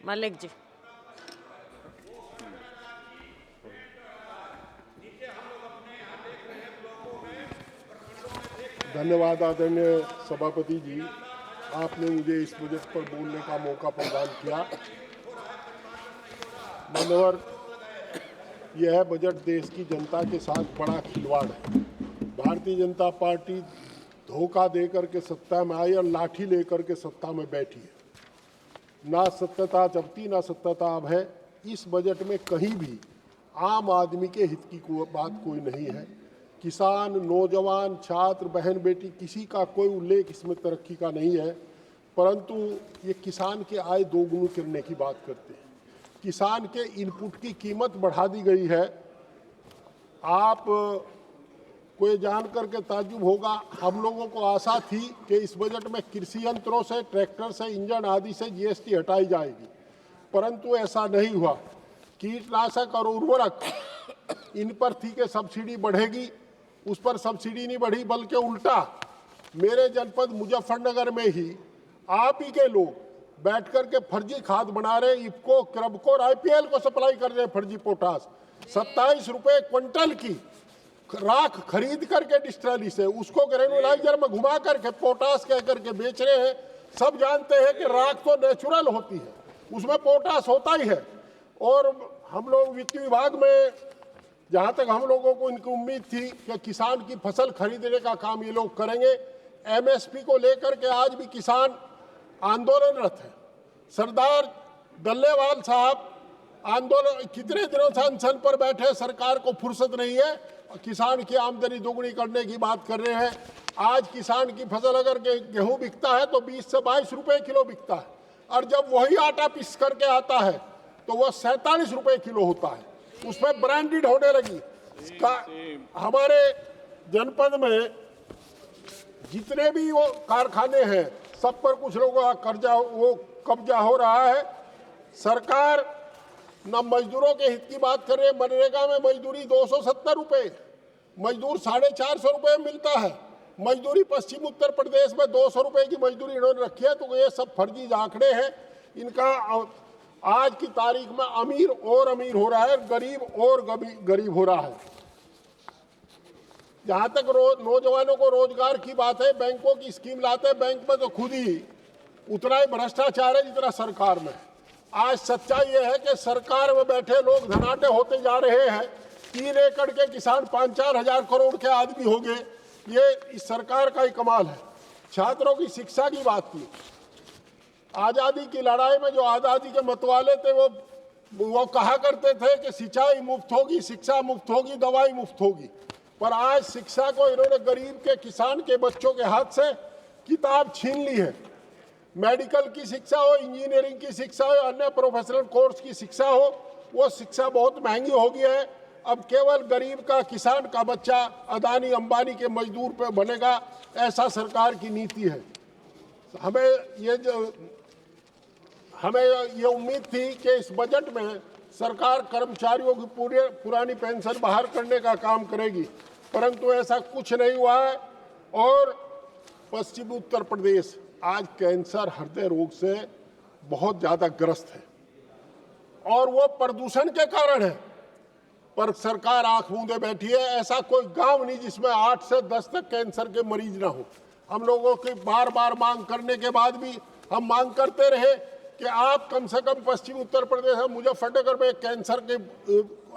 मलिक जी। धन्यवाद आदरणीय सभापति जी, आपने मुझे इस बजट पर बोलने का मौका प्रदान किया। मान्यवर, यह बजट देश की जनता के साथ बड़ा खिलवाड़ है। भारतीय जनता पार्टी धोखा देकर के सत्ता में आई और लाठी लेकर के सत्ता में बैठी है। ना सत्यता जबती ना सत्यता अब है। इस बजट में कहीं भी आम आदमी के हित की बात कोई नहीं है। किसान, नौजवान, छात्र, बहन बेटी, किसी का कोई उल्लेख इसमें तरक्की का नहीं है, परंतु ये किसान के आय दोगुनी करने की बात करते हैं। किसान के इनपुट की कीमत बढ़ा दी गई है। आप को ये जान करके ताज्जुब होगा, हम लोगों को आशा थी कि इस बजट में कृषि यंत्रों से, ट्रैक्टर से, इंजन आदि से जीएसटी हटाई जाएगी, परंतु ऐसा नहीं हुआ। कीटनाशक और उर्वरक इन पर थी कि सब्सिडी बढ़ेगी, उस पर सब्सिडी नहीं बढ़ी, बल्कि उल्टा मेरे जनपद मुजफ्फरनगर में ही आप ही के लोग बैठ कर के फर्जी खाद बना रहे, इफको, क्रबको और आईपीएल को सप्लाई कर रहे हैं फर्जी पोटास। 27 रुपए क्विंटल की राख खरीद करके डिस्टिलरी से उसको ग्रेनुलाइजर में घुमा करके पोटास कह करके बेच रहे हैं। सब जानते हैं कि राख तो नेचुरल होती है, उसमें पोटास होता ही है। और हम लोग वित्त विभाग में, जहाँ तक हम लोगों को इनकी उम्मीद थी कि किसान की फसल खरीदने का काम ये लोग करेंगे। एमएसपी को लेकर के आज भी किसान आंदोलनरत है। सरदार डल्लेवाल साहब आंदोलन कितने दिनों से अनशन पर बैठे, सरकार को फुर्सत नहीं है, किसान की आमदनी दोगुनी करने की बात कर रहे हैं। आज किसान की फसल अगर गेहूं बिकता है तो 20 से 22 रुपए किलो बिकता है, और जब वही आटा पीस करके आता है तो वह 47 रुपए किलो होता है, उसमें ब्रांडेड होने लगी। हमारे जनपद में जितने भी वो कारखाने हैं, सब पर कुछ लोगों का कब्जा हो रहा है। सरकार न मजदूरों के हित की बात कर रहे हैं। मनरेगा में मजदूरी 270 रुपए, मजदूर 450 रुपए मिलता है। मजदूरी पश्चिम उत्तर प्रदेश में 200 रुपए की मजदूरी इन्होंने रखी है। तो ये सब फर्जी आंकड़े हैं इनका। आज की तारीख में अमीर और अमीर हो रहा है, गरीब और गरीब हो रहा है। जहां तक नौजवानों को रोजगार की बात है, बैंकों की स्कीम लाते हैं, बैंक में तो खुद ही उतना ही भ्रष्टाचार है जितना सरकार में। आज सच्चाई यह है कि सरकार में बैठे लोग धनाढ्य होते जा रहे हैं। 3 एकड़ के किसान 5-4 हजार करोड़ के आदमी हो गए। ये इस सरकार का ही कमाल है। छात्रों की शिक्षा की बात की, आजादी की लड़ाई में जो आजादी के मतवाले थे वो कहा करते थे कि सिंचाई मुफ्त होगी, शिक्षा मुफ्त होगी, दवाई मुफ्त होगी। पर आज शिक्षा को इन्होंने गरीब के, किसान के बच्चों के हाथ से किताब छीन ली है। मेडिकल की शिक्षा हो, इंजीनियरिंग की शिक्षा हो, अन्य प्रोफेशनल कोर्स की शिक्षा हो, वो शिक्षा बहुत महंगी हो गई है। अब केवल गरीब का, किसान का बच्चा अदानी अंबानी के मजदूर पे बनेगा, ऐसा सरकार की नीति है। हमें ये उम्मीद थी कि इस बजट में सरकार कर्मचारियों की पुरानी पेंशन बहाल करने का काम करेगी, परंतु ऐसा कुछ नहीं हुआ है। और पश्चिमी उत्तर प्रदेश आज कैंसर, हृदय रोग से बहुत ज़्यादा ग्रस्त है, और वो प्रदूषण के कारण है। पर सरकार आंख मूंदे बैठी है। ऐसा कोई गांव नहीं जिसमें 8 से 10 तक कैंसर के मरीज ना हो। हम लोगों की बार बार मांग करने के बाद भी हम मांग करते रहे कि आप कम से कम पश्चिमी उत्तर प्रदेश में मुजफ्फरनगर में कैंसर के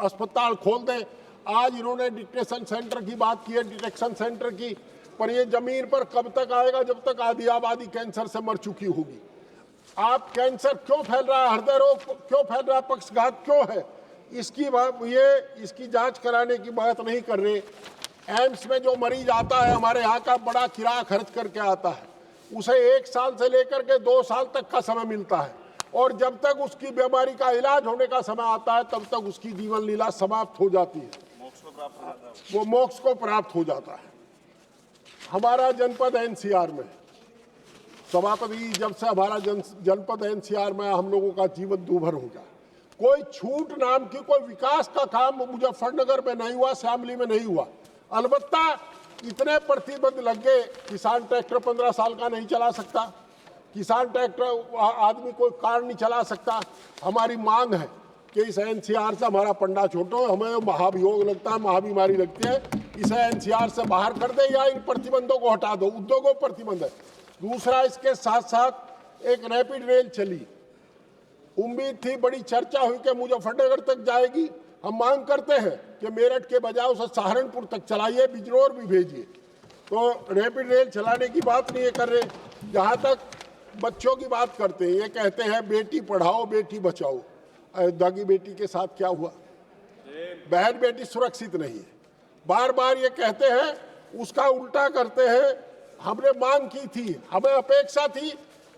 अस्पताल खोल दें। आज इन्होंने डिटेक्शन सेंटर की बात की है, डिटेक्शन सेंटर की, पर ये जमीन पर कब तक आएगा जब तक आधी आबादी कैंसर से मर चुकी होगी। आप कैंसर क्यों फैल रहा है, हृदय रोग क्यों फैल रहा है, पक्षघात क्यों है, इसकी जांच कराने की बात नहीं कर रहे। एम्स में जो मरीज आता है हमारे यहाँ का, बड़ा किराया खर्च करके आता है, उसे 1 साल से लेकर के 2 साल तक का समय मिलता है, और जब तक उसकी बीमारी का इलाज होने का समय आता है तब तक उसकी जीवन लीला समाप्त हो जाती है, वो मोक्ष को प्राप्त हो जाता है। हमारा जनपद एनसीआर में, सभापति, जब से हमारा जनपद एनसीआर में, हम लोगों का जीवन दूभर हो गया। कोई छूट नाम की कोई विकास का काम मुजफ्फरनगर में नहीं हुआ, शामली में नहीं हुआ। अलबत्ता इतने प्रतिबंध लग गए, किसान ट्रैक्टर 15 साल का नहीं चला सकता, किसान ट्रैक्टर आदमी कोई कार नहीं चला सकता। हमारी मांग है कि इस एनसीआर से हमारा पंडा छोटो, हमें महाभियोग लगता है, महाबीमारी लगती है, इसे एनसीआर से बाहर कर दे या इन प्रतिबंधों को हटा दो। उद्योगों पर प्रतिबंध है। दूसरा, इसके साथ साथ एक रैपिड रेल चली, उम्मीद थी, बड़ी चर्चा हुई कि मुजफ्फरनगर तक जाएगी। हम मांग करते हैं कि मेरठ के बजाय उसे सहारनपुर तक चलाइए, बिजनौर भी भेजिए। तो रैपिड रेल चलाने की बात नहीं कर रहे। जहाँ तक बच्चों की बात करते हैं, ये कहते हैं बेटी पढ़ाओ बेटी बचाओ। अयोध्या की बेटी के साथ क्या हुआ? बहन बेटी सुरक्षित नहीं है। बार बार ये कहते हैं, उसका उल्टा करते हैं। हमने मांग की थी, हमें अपेक्षा थी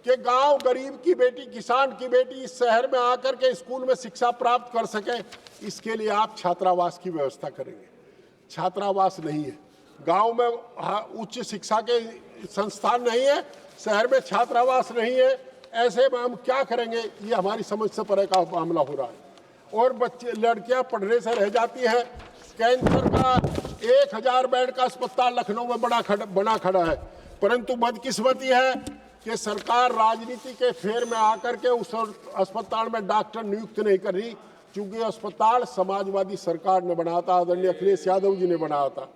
कि गांव गरीब की बेटी, किसान की बेटी इस शहर में आकर के स्कूल में शिक्षा प्राप्त कर सके। इसके लिए आप छात्रावास की व्यवस्था करेंगे। छात्रावास नहीं है, गांव में उच्च शिक्षा के संस्थान नहीं है, शहर में छात्रावास नहीं है। ऐसे में हम क्या करेंगे? ये हमारी समझ से परे का मामला हो रहा है। और बच्चे, लड़कियां पढ़ने से रह जाती है। कैंसर का 1000 बेड का अस्पताल लखनऊ में बना खड़ा है, परंतु बदकिस्मती है कि सरकार राजनीति के फेर में आकर के उस अस्पताल में डॉक्टर नियुक्त नहीं कर रही, क्योंकि अस्पताल समाजवादी सरकार ने बनाया था, आदरणीय अखिलेश यादव जी ने बनाया था।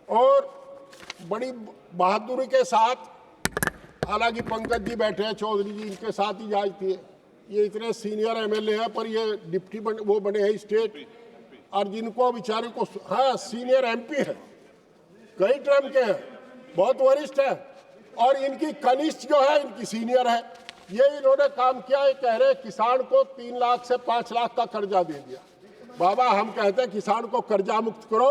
और बड़ी बहादुरी के साथ, हालांकि पंकज जी बैठे हैं, चौधरी जी, इनके साथ ही जांच थी। ये इतने सीनियर एमएलए हैं, पर ये डिप्टी वो बने हैं स्टेट, और जिनको बेचारे को, हाँ सीनियर एमपी है, कई टर्म के हैं, बहुत वरिष्ठ है, और इनकी कनिष्ठ जो है इनकी सीनियर है। ये इन्होंने काम किया। ये कह रहे किसान को 3 लाख से 5 लाख का कर्जा दे दिया। बाबा, हम कहते हैं किसान को कर्जा मुक्त करो।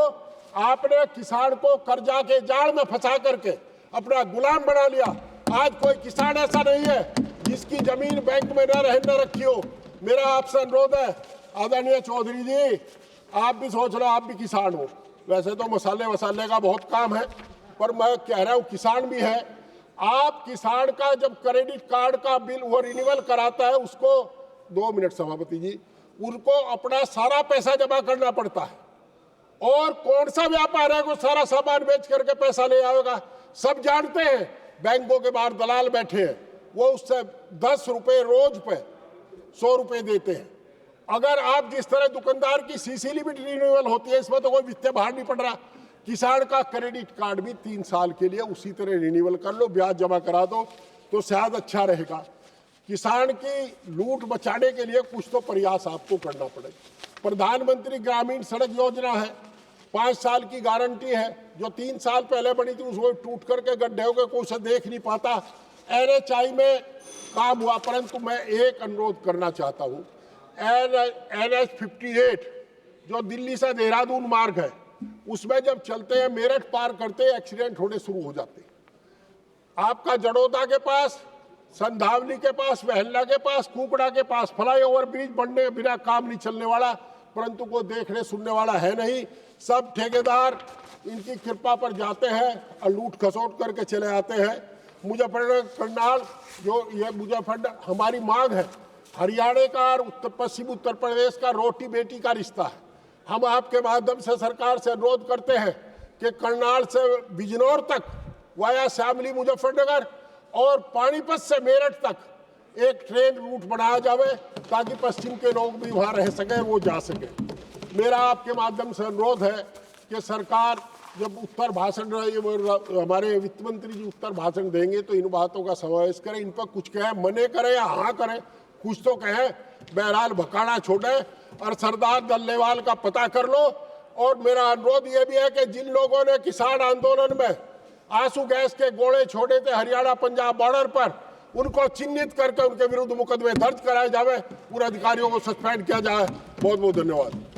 आपने किसान को कर्जा के जाल में फंसा करके अपना गुलाम बना लिया। आज कोई किसान ऐसा नहीं है जिसकी जमीन बैंक में न रखी हो। मेरा आपसे अनुरोध है, आदरणीय चौधरी जी, आप भी सोच लो, आप भी किसान हो। वैसे तो मसाले का बहुत काम है, पर मैं कह रहा हूँ किसान भी है। आप किसान का जब क्रेडिट कार्ड का बिल वो रिन्यूअल कराता है, उसको 2 मिनट सभापति जी, उनको अपना सारा पैसा जमा करना पड़ता है। और कौन सा व्यापार है वो सारा सामान बेच करके पैसा ले आएगा? सब जानते हैं। बैंकों के बाहर दलाल बैठे हैं, वो उससे 10 रुपए रोज पे 100 रुपए देते हैं। अगर आप जिस तरह दुकानदार की सीसी लिमिट रिन्यूअल होती है, इसमें तो कोई वित्तीय बाहर नहीं पड़ रहा। किसान का क्रेडिट कार्ड भी 3 साल के लिए उसी तरह रिन्यूअल कर लो, ब्याज जमा करा दो, तो शायद अच्छा रहेगा। किसान की लूट बचाने के लिए कुछ तो प्रयास आपको करना पड़ेगा। प्रधानमंत्री ग्रामीण सड़क योजना है, 5 साल की गारंटी है। जो 3 साल पहले बनी थी उसको टूट करके गड्ढे हो गए, कोई उसे देख नहीं पाता। NHI में काम हुआ, परंतु मैं एक अनुरोध करना चाहता हूँ। NH 58 जो दिल्ली से देहरादून मार्ग है, उसमें जब चलते हैं, मेरठ पार करते हैं, एक्सीडेंट होने शुरू हो जाते हैं। आपका जड़ोदा के पास, संधावली के पास, वहल्ला के पास, कुकड़ा के पास फ्लाईओवर ब्रिज बनने बिना काम नहीं चलने वाला, परंतु कोई देखने सुनने वाला है नहीं। सब ठेकेदार इनकी कृपा पर जाते हैं और लूट खसोट करके चले आते हैं। मुजफ्फरनगर करनाल, जो ये मुजफ्फरनगर, हमारी मांग है, हरियाणा का और पश्चिम उत्तर प्रदेश का रोटी बेटी का रिश्ता है। हम आपके माध्यम से सरकार से अनुरोध करते हैं कि करनाल से बिजनौर तक वाया शामली मुजफ्फरनगर और पानीपत से मेरठ तक एक ट्रेन रूट बनाया जाए, ताकि पश्चिम के लोग भी वहाँ रह सकें, वो जा सकें। मेरा आपके माध्यम से अनुरोध है कि सरकार जब उत्तर भाषण, हमारे वित्त मंत्री जी उत्तर भाषण देंगे, तो इन बातों का समावेश करें। इन पर कुछ कहें, मने करें या हाँ करें, कुछ तो कहें। बहरहाल भकाना छोड़े और सरदार दल्लेवाल का पता कर लो। और मेरा अनुरोध ये भी है कि जिन लोगों ने किसान आंदोलन में आंसू गैस के गोले छोड़े थे हरियाणा पंजाब बॉर्डर पर, उनको चिन्हित करके उनके विरुद्ध मुकदमे दर्ज कराए जाए, पूरे अधिकारियों को सस्पेंड किया जाए। बहुत बहुत धन्यवाद।